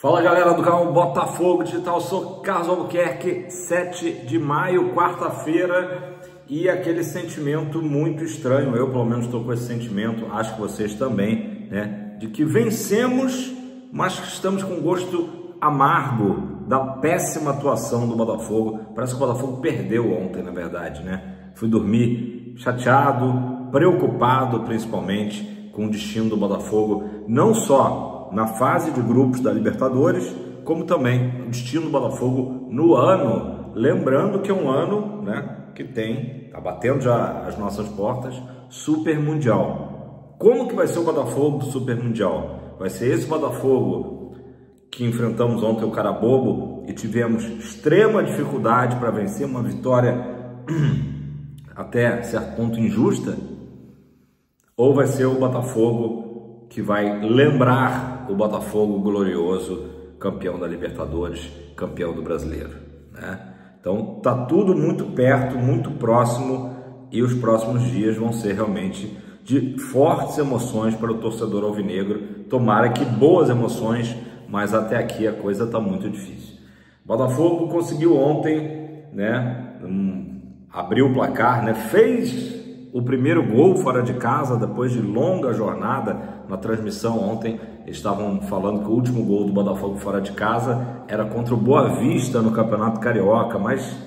Fala galera do canal Botafogo Digital, sou Carlos Albuquerque, 7 de maio, quarta-feira, e aquele sentimento muito estranho, eu pelo menos estou com esse sentimento, acho que vocês também, né, de que vencemos, mas que estamos com gosto amargo da péssima atuação do Botafogo. Parece que o Botafogo perdeu ontem, na verdade, né? Fui dormir chateado, preocupado principalmente com o destino do Botafogo, não só na fase de grupos da Libertadores, como também o destino do Botafogo no ano. Lembrando que é um ano, né, que tá batendo já as nossas portas, Super Mundial. Como que vai ser o Botafogo do Super Mundial? Vai ser esse Botafogo que enfrentamos ontem, o Carabobo, e tivemos extrema dificuldade para vencer, uma vitória até certo ponto injusta? Ou vai ser o Botafogo que vai lembrar o Botafogo glorioso, campeão da Libertadores, campeão do Brasileiro, né? Então tá tudo muito perto, muito próximo, e os próximos dias vão ser realmente de fortes emoções para o torcedor alvinegro. Tomara que boas emoções, mas até aqui a coisa tá muito difícil. Botafogo conseguiu ontem, né, abriu o placar, né, fez o primeiro gol fora de casa, depois de longa jornada. Na transmissão ontem, eles estavam falando que o último gol do Botafogo fora de casa era contra o Boa Vista no Campeonato Carioca, mas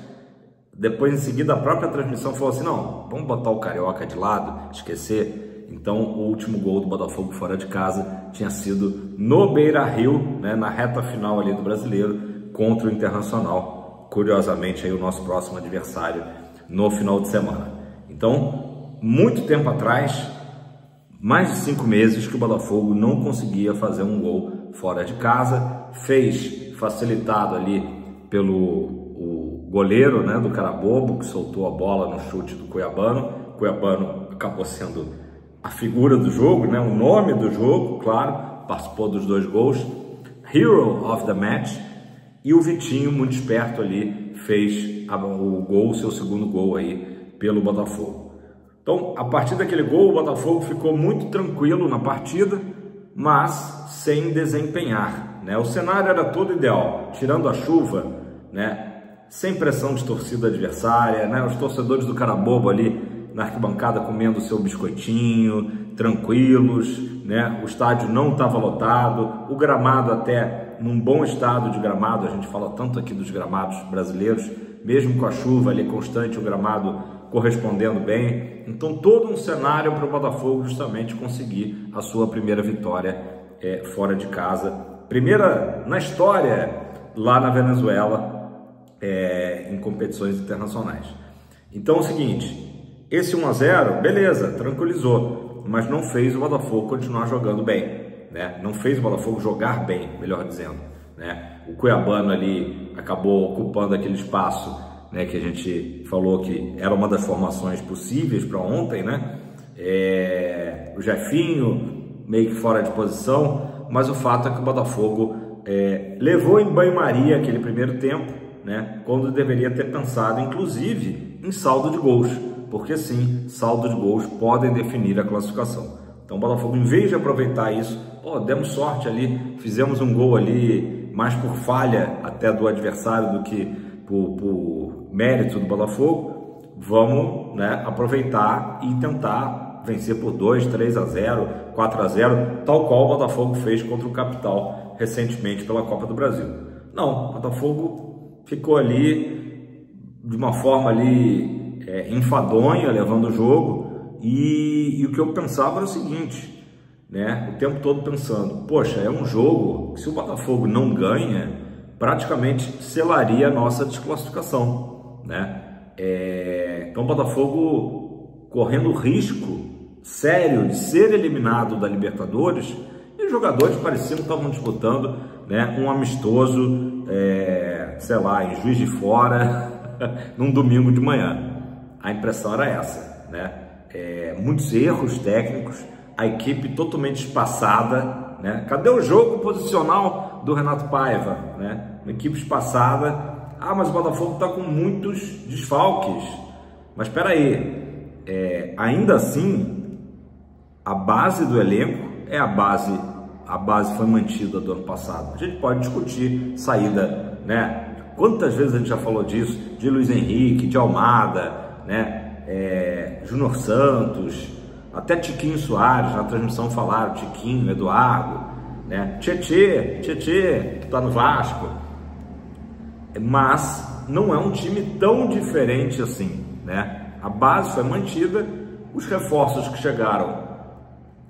depois em seguida a própria transmissão falou assim, não, vamos botar o Carioca de lado, esquecer. Então o último gol do Botafogo fora de casa tinha sido no Beira-Rio, né, na reta final ali do Brasileiro, contra o Internacional, curiosamente aí o nosso próximo adversário no final de semana. Então, muito tempo atrás, mais de 5 meses que o Botafogo não conseguia fazer um gol fora de casa, fez facilitado ali pelo o goleiro, né, do Carabobo, que soltou a bola no chute do Cuiabano. O Cuiabano acabou sendo a figura do jogo, né, o nome do jogo, claro, participou dos 2 gols, Hero of the Match, e o Vitinho, muito esperto ali, fez o gol, seu segundo gol aí pelo Botafogo. Então, a partir daquele gol, o Botafogo ficou muito tranquilo na partida, mas sem desempenhar, né? O cenário era todo ideal, tirando a chuva, né? Sem pressão de torcida adversária, né? Os torcedores do Carabobo ali na arquibancada comendo seu biscoitinho, tranquilos, né? O estádio não estava lotado, o gramado até num bom estado de gramado, a gente fala tanto aqui dos gramados brasileiros, mesmo com a chuva ali constante, o gramado correspondendo bem. Então todo um cenário para o Botafogo justamente conseguir a sua primeira vitória fora de casa, primeira na história lá na Venezuela, em competições internacionais. Então é o seguinte, esse 1-0, beleza, tranquilizou, mas não fez o Botafogo continuar jogando bem, né? Não fez o Botafogo jogar bem, melhor dizendo, né? O Cuiabano ali acabou ocupando aquele espaço, né, que a gente falou que era uma das formações possíveis para ontem, né? O Jefinho meio que fora de posição, mas o fato é que o Botafogo levou em banho-maria aquele primeiro tempo, né, quando deveria ter pensado inclusive em saldo de gols, porque sim, saldo de gols podem definir a classificação. Então o Botafogo, em vez de aproveitar isso, demos sorte ali, fizemos um gol ali mais por falha até do adversário do que por mérito do Botafogo, vamos, né, aproveitar e tentar vencer por 2, 3-0, 4-0, tal qual o Botafogo fez contra o Capital recentemente pela Copa do Brasil. Não, o Botafogo ficou ali de uma forma ali enfadonha, levando o jogo, e o que eu pensava era o seguinte, né, o tempo todo pensando, poxa, é um jogo que se o Botafogo não ganha, praticamente selaria a nossa desclassificação, né? Então o Botafogo correndo risco sério de ser eliminado da Libertadores, e os jogadores pareciam que estavam disputando, né, um amistoso, sei lá, em Juiz de Fora, num domingo de manhã. A impressão era essa, né? Muitos erros técnicos, a equipe totalmente espaçada, né? Cadê o jogo posicional do Renato Paiva, né? Uma equipe espaçada. Mas o Botafogo está com muitos desfalques. Mas espera aí, ainda assim, a base do elenco é a base a base foi mantida do ano passado. A gente pode discutir saída, né? Quantas vezes a gente já falou disso, de Luiz Henrique, de Almada, né? Júnior Santos, até Tiquinho Soares, na transmissão falaram, Tiquinho, Eduardo, né? Tietê, que está no Vasco. Mas não é um time tão diferente assim, né? A base foi mantida, os reforços que chegaram,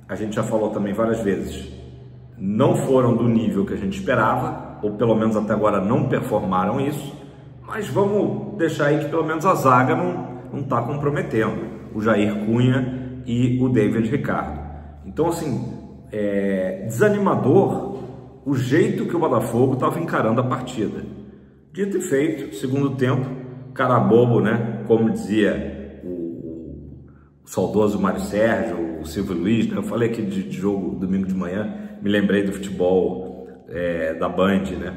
a gente já falou também várias vezes, não foram do nível que a gente esperava, ou pelo menos até agora não performaram isso, mas vamos deixar aí que pelo menos a zaga não está comprometendo, o Jair Cunha e o David Ricardo. Então, assim, desanimador o jeito que o Botafogo estava encarando a partida. Dito e feito, segundo tempo, cara bobo, né? Como dizia o saudoso Mário Sérgio, o Silvio Luiz, né? Eu falei aqui de jogo domingo de manhã, me lembrei do futebol da Band, né?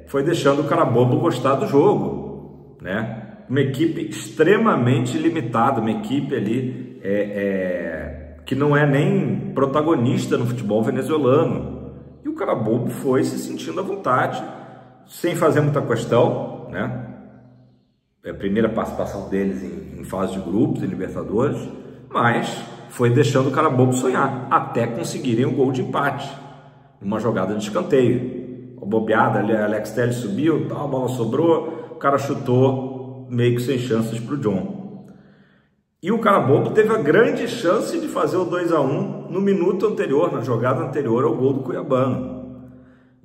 Foi deixando o cara bobo gostar do jogo, né? Uma equipe extremamente limitada, uma equipe ali que não é nem protagonista no futebol venezuelano. E o cara bobo foi se sentindo à vontade, sem fazer muita questão, né? É a primeira participação deles em fase de grupos, em Libertadores, mas foi deixando o cara bobo sonhar, até conseguirem o gol de empate, uma jogada de escanteio. A bobeada ali, Alex Telles subiu, a bola sobrou, o cara chutou meio que sem chances para o John. E o cara bobo teve a grande chance de fazer o 2-1 no minuto anterior, na jogada anterior ao gol do Cuiabano.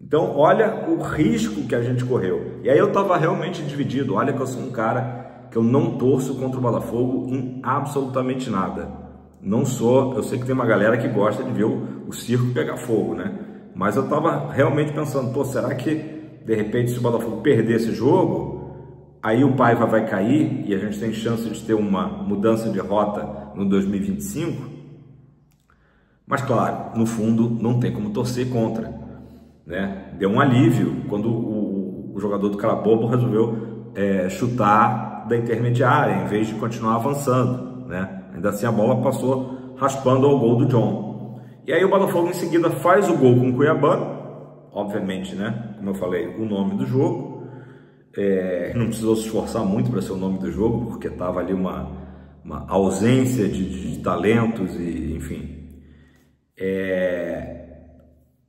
Então, olha o risco que a gente correu. E aí eu estava realmente dividido. Olha que eu sou um cara que eu não torço contra o Botafogo em absolutamente nada. Não sou, eu sei que tem uma galera que gosta de ver o circo pegar fogo, né? Mas eu estava realmente pensando, pô, será que, de repente, se o Botafogo perder esse jogo, aí o Paiva vai cair e a gente tem chance de ter uma mudança de rota no 2025? Mas, claro, no fundo, não tem como torcer contra. Né? Deu um alívio quando o jogador do cara bobo resolveu chutar da intermediária em vez de continuar avançando, né? Ainda assim a bola passou raspando ao gol do John. E aí o Botafogo em seguida faz o gol com o Cuiabano, obviamente, né? Como eu falei, o nome do jogo. Não precisou se esforçar muito para ser o nome do jogo, porque estava ali uma ausência de talentos e enfim.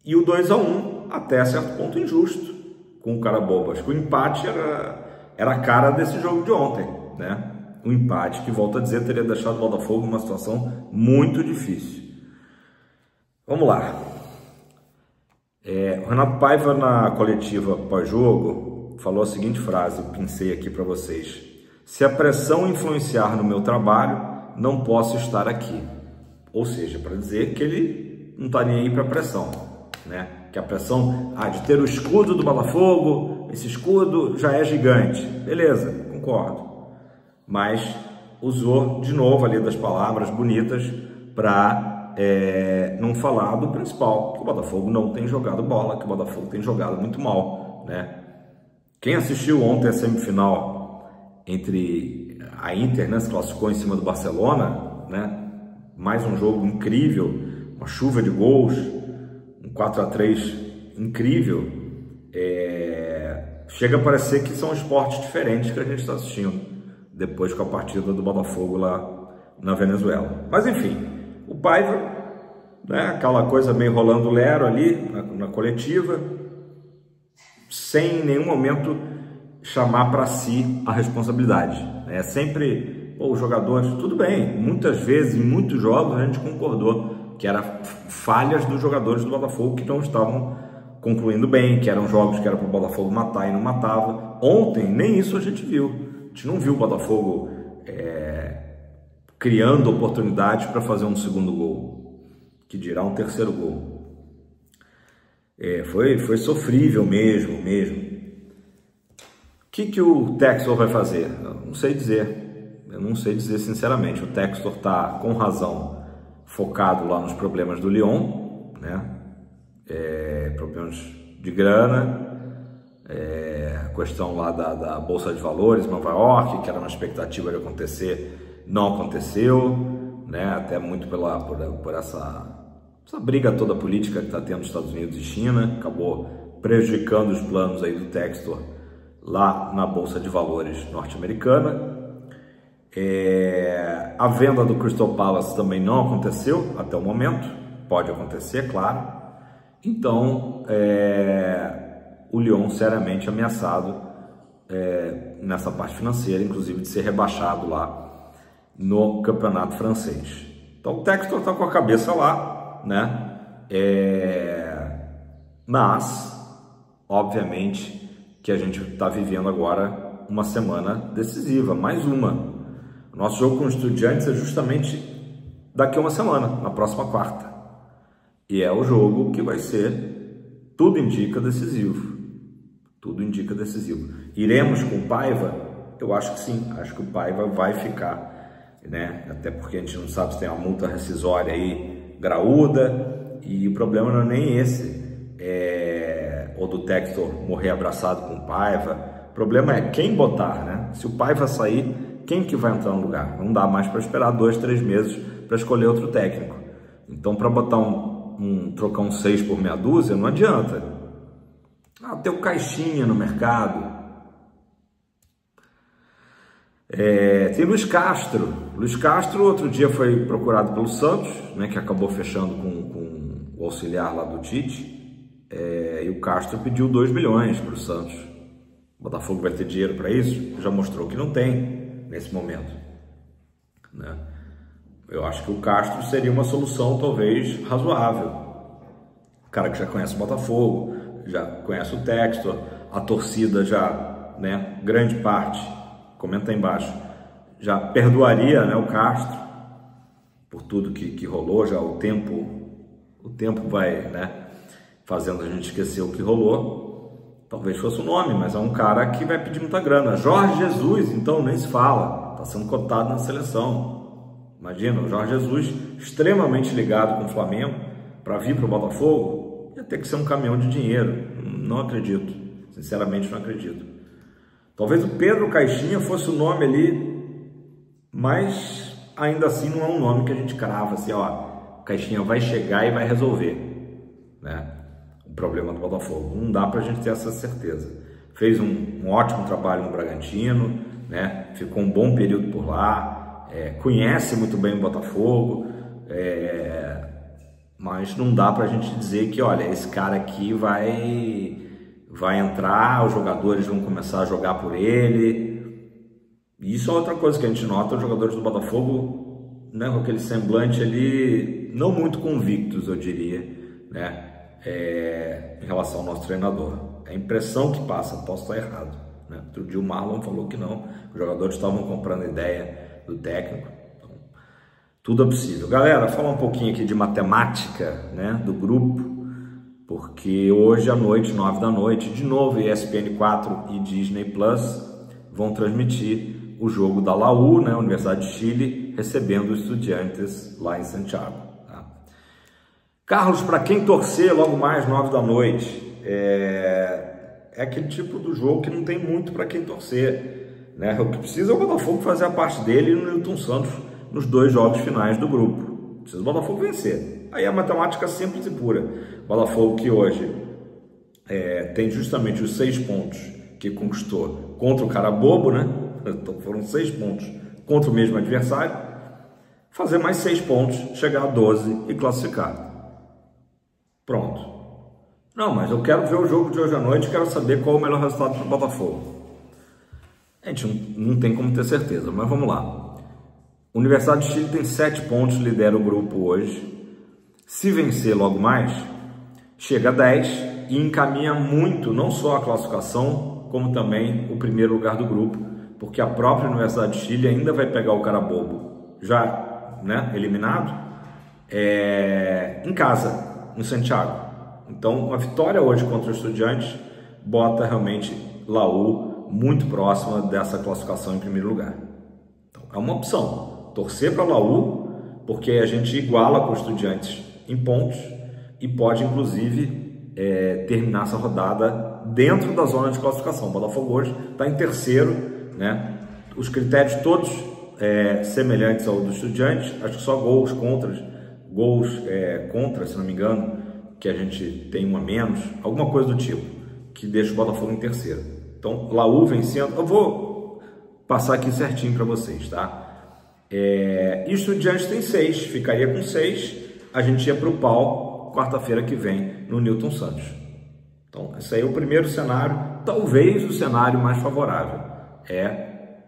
E o 2-1 até certo ponto injusto com o cara bobo. Acho que o empate era a cara desse jogo de ontem, né? Um empate que, volto a dizer, teria deixado o Botafogo numa situação muito difícil. Vamos lá. O Renato Paiva, na coletiva pós-jogo, falou a seguinte frase, eu pensei aqui para vocês: se a pressão influenciar no meu trabalho, não posso estar aqui. Ou seja, para dizer que ele não está nem aí para a pressão, né? Que a pressão de ter o escudo do Botafogo, esse escudo já é gigante. Beleza, concordo. Mas usou de novo ali das palavras bonitas para não falar do principal, que o Botafogo não tem jogado bola, que o Botafogo tem jogado muito mal, né? Quem assistiu ontem a semifinal entre a Inter, né, se classificou em cima do Barcelona, né? Mais um jogo incrível, uma chuva de gols, 4-3 incrível, chega a parecer que são esportes diferentes que a gente está assistindo depois com a partida do Botafogo lá na Venezuela. Mas enfim, o Paiva, né, aquela coisa meio rolando lero ali na coletiva, sem em nenhum momento chamar para si a responsabilidade. Sempre, os jogadores, tudo bem, muitas vezes, em muitos jogos a gente concordou que eram falhas dos jogadores do Botafogo que não estavam concluindo bem, que eram jogos que era para o Botafogo matar e não matava. Ontem, nem isso a gente viu. A gente não viu o Botafogo criando oportunidades para fazer um segundo gol, que dirá um terceiro gol. Foi sofrível mesmo. O que o Textor vai fazer? Eu não sei dizer sinceramente. O Textor está, com razão, focado lá nos problemas do Lyon, né? Problemas de grana, a questão lá da Bolsa de Valores em Nova York, que era uma expectativa de acontecer, não aconteceu, né? Até muito por essa essa briga toda política que está tendo nos Estados Unidos e China, acabou prejudicando os planos aí do Textor lá na Bolsa de Valores norte-americana. A venda do Crystal Palace também não aconteceu até o momento, pode acontecer, claro. Então, o Lyon seriamente ameaçado nessa parte financeira, inclusive de ser rebaixado lá no campeonato francês. Então, o Textor está com a cabeça lá, né? Mas, obviamente, que a gente está vivendo agora uma semana decisiva, mais uma. O nosso jogo com os Estudiantes é justamente daqui a uma semana, na próxima quarta. E é o jogo que vai ser, tudo indica, decisivo. Tudo indica decisivo. Iremos com o Paiva? Eu acho que sim. Acho que o Paiva vai ficar, né? Até porque a gente não sabe se tem uma multa rescisória aí graúda. E o problema não é nem esse. Ou do Textor morrer abraçado com o Paiva. O problema é quem botar, né? Se o Paiva sair, quem que vai entrar no lugar? Não dá mais para esperar 2, 3 meses para escolher outro técnico. Então, para botar trocar um 6 por meia dúzia, não adianta. Tem o Caixinha no mercado. Tem Luiz Castro. Luiz Castro, outro dia foi procurado pelo Santos, né, que acabou fechando com o auxiliar lá do Tite. E o Castro pediu 2 milhões para o Santos. O Botafogo vai ter dinheiro para isso? Já mostrou que não tem nesse momento, né? Eu acho que o Castro seria uma solução talvez razoável. O cara que já conhece o Botafogo, já conhece o Textor, a torcida já, né, grande parte, comenta aí embaixo, já perdoaria, né, o Castro por tudo que rolou. Já o tempo vai, né, fazendo a gente esquecer o que rolou. Talvez fosse o nome, mas é um cara que vai pedir muita grana. Jorge Jesus, então, nem se fala, está sendo cotado na seleção. Imagina, o Jorge Jesus, extremamente ligado com o Flamengo, para vir para o Botafogo, ia ter que ser um caminhão de dinheiro. Não acredito, sinceramente não acredito. Talvez o Pedro Caixinha fosse o nome ali, mas ainda assim não é um nome que a gente crava assim, ó, Caixinha vai chegar e vai resolver, né, o problema do Botafogo. Não dá pra gente ter essa certeza. Fez um ótimo trabalho no Bragantino, né, ficou um bom período por lá, conhece muito bem o Botafogo, mas não dá pra gente dizer que, olha, esse cara aqui vai entrar, os jogadores vão começar a jogar por ele. E isso é outra coisa que a gente nota, os jogadores do Botafogo, né, com aquele semblante ali, não muito convictos, eu diria, né, em relação ao nosso treinador. É a impressão que passa, posso estar errado, né? Outro dia o Marlon falou que não, os jogadores estavam comprando a ideia do técnico. Então, tudo é possível. Galera, falar um pouquinho aqui de matemática, né, do grupo, porque hoje à noite, 9 da noite, de novo ESPN 4 e Disney Plus vão transmitir o jogo da Laú, né, Universidade de Chile, recebendo os Estudiantes lá em Santiago. Tá? Carlos, para quem torcer logo mais 9 da noite, é aquele tipo do jogo que não tem muito para quem torcer, né? O que precisa é o Botafogo fazer a parte dele e o Nilton Santos nos 2 jogos finais do grupo. Precisa o Botafogo vencer. Aí a matemática simples e pura. O Botafogo que hoje tem justamente os 6 pontos que conquistou contra o cara bobo, né? Então foram 6 pontos contra o mesmo adversário. Fazer mais 6 pontos, chegar a 12 e classificar. Pronto. Não, mas eu quero ver o jogo de hoje à noite, quero saber qual é o melhor resultado para o Botafogo. A gente não tem como ter certeza, mas vamos lá. Universidade de Chile tem 7 pontos, lidera o grupo hoje. Se vencer logo mais, chega a 10 e encaminha muito, não só a classificação, como também o primeiro lugar do grupo, porque a própria Universidade de Chile ainda vai pegar o cara bobo, já, né, eliminado, em casa, no Santiago. Então, uma vitória hoje contra os Estudiantes bota realmente Laú muito próxima dessa classificação em primeiro lugar. Então, é uma opção, torcer para Laú, porque a gente iguala com os Estudiantes em pontos e pode, inclusive, terminar essa rodada dentro da zona de classificação. O Botafogo hoje está em terceiro, né? Os critérios todos semelhantes ao dos Estudiantes, acho que só gols gols contra, se não me engano, que a gente tem um a menos, alguma coisa do tipo, que deixa o Botafogo em terceiro. Então, Laú vencendo, eu vou passar aqui certinho para vocês, tá? E o Estudiantes tem 6, ficaria com 6, a gente ia para o pau quarta-feira que vem no Newton Santos. Então, esse aí é o primeiro cenário, talvez o cenário mais favorável,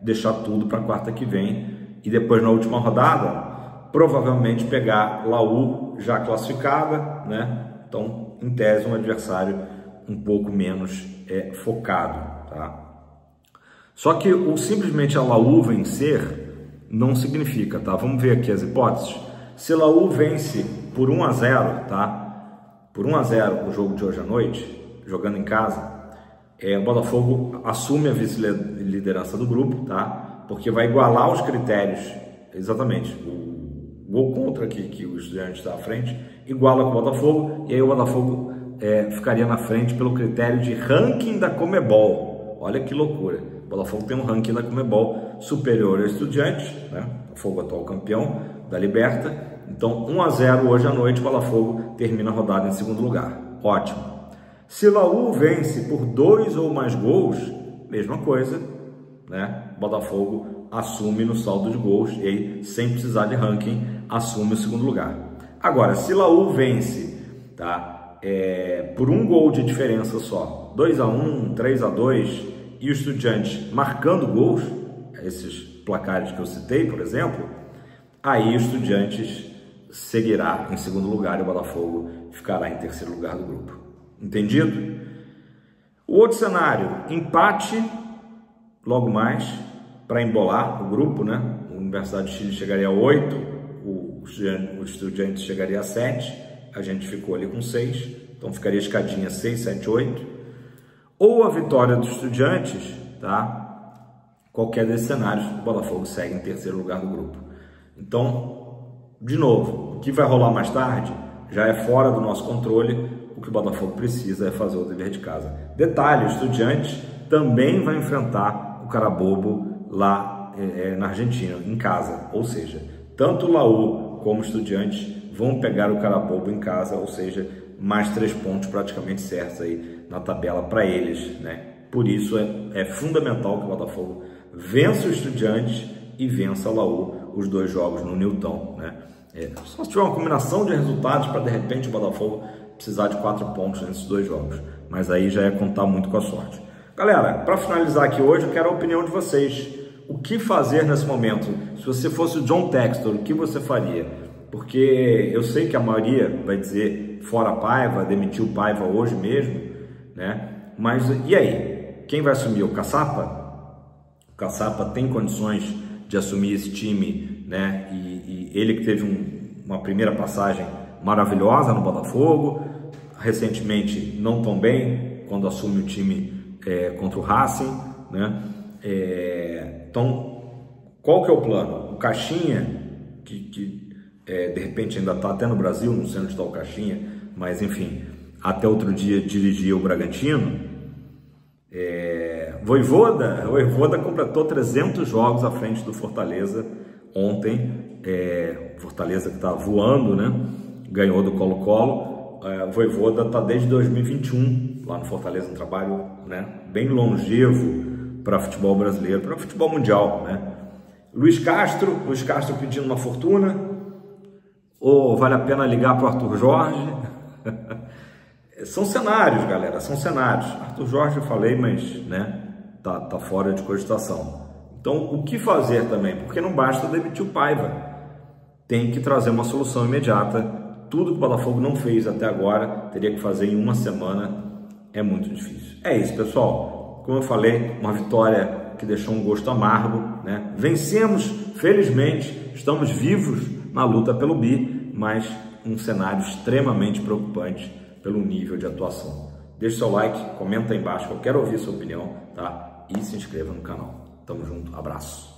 deixar tudo para quarta que vem e depois na última rodada, provavelmente pegar Laú já classificada, né? Então, em tese, um adversário um pouco menos focado, tá? Só que simplesmente a Laú vencer não significa, tá? Vamos ver aqui as hipóteses. Se Laú vence por 1-0, tá? Por 1-0 o jogo de hoje à noite, jogando em casa, o Botafogo assume a vice-liderança do grupo, tá? Porque vai igualar os critérios, exatamente, o gol contra que o Estudiantes está à frente, iguala com o Botafogo, e aí o Botafogo ficaria na frente pelo critério de ranking da Conmebol. Olha que loucura, o Botafogo tem um ranking da Conmebol superior ao Estudiantes, né? O Botafogo atual campeão da Liberta, então 1-0 hoje à noite, o Botafogo termina a rodada em segundo lugar, ótimo. Se Laú vence por 2 ou mais gols, mesma coisa, né? Botafogo assume no saldo de gols e aí, sem precisar de ranking, assume o segundo lugar. Agora, se Laú vence, tá? Por 1 gol de diferença só, 2-1, 3-2, e o Estudiantes marcando gols, esses placares que eu citei, por exemplo, aí o Estudiantes seguirá em segundo lugar e o Botafogo ficará em terceiro lugar do grupo. Entendido? O outro cenário, empate logo mais para embolar o grupo, né? A Universidade de Chile chegaria a 8, o Estudiantes chegaria a 7, a gente ficou ali com 6, então ficaria escadinha 6, 7, 8. Ou a vitória dos Estudiantes, tá? Qualquer desses cenários, o Botafogo segue em terceiro lugar do grupo. Então, de novo, o que vai rolar mais tarde já é fora do nosso controle. O que o Botafogo precisa é fazer o dever de casa. Detalhe, o Estudiantes também vai enfrentar o Carabobo lá na Argentina, em casa. Ou seja, tanto o Laú como o Estudiantes vão pegar o Carabobo em casa, ou seja, mais 3 pontos praticamente certos aí na tabela para eles, né? Por isso é fundamental que o Botafogo vença o Estudiantes e vença o Laú, os 2 jogos no Newton, né? Só se tiver uma combinação de resultados para de repente o Botafogo precisar de 4 pontos nesses 2 jogos, mas aí já é contar muito com a sorte. Galera, para finalizar aqui hoje, eu quero a opinião de vocês. O que fazer nesse momento? Se você fosse o John Textor, o que você faria? Porque eu sei que a maioria vai dizer fora Paiva, demitiu o Paiva hoje mesmo, né? Mas e aí? Quem vai assumir? O Caçapa? O Caçapa tem condições de assumir esse time, né? E ele que teve uma primeira passagem maravilhosa no Botafogo, recentemente não tão bem, quando assume o time contra o Racing, né? Então, qual que é o plano? O Caixinha, que de repente ainda está até no Brasil, não sei onde está o Caixinha, mas enfim, até outro dia dirigia o Bragantino. Vojvoda completou 300 jogos à frente do Fortaleza ontem, Fortaleza que está voando, né? Ganhou do Colo-Colo. Vojvoda está desde 2021 lá no Fortaleza, um trabalho, né, bem longevo para futebol brasileiro, para futebol mundial, né? Luiz Castro pedindo uma fortuna, ou vale a pena ligar para o Arthur Jorge? São cenários, galera, são cenários. Arthur Jorge eu falei, mas, né, tá fora de cogitação. Então, o que fazer também? Porque não basta demitir o Paiva, tem que trazer uma solução imediata. Tudo que o Botafogo não fez até agora, teria que fazer em uma semana, é muito difícil. É isso, pessoal. Como eu falei, uma vitória que deixou um gosto amargo, né? Vencemos, felizmente, estamos vivos na luta pelo bi, mas um cenário extremamente preocupante pelo nível de atuação. Deixe seu like, comenta aí embaixo, eu quero ouvir sua opinião, tá? E se inscreva no canal. Tamo junto, abraço.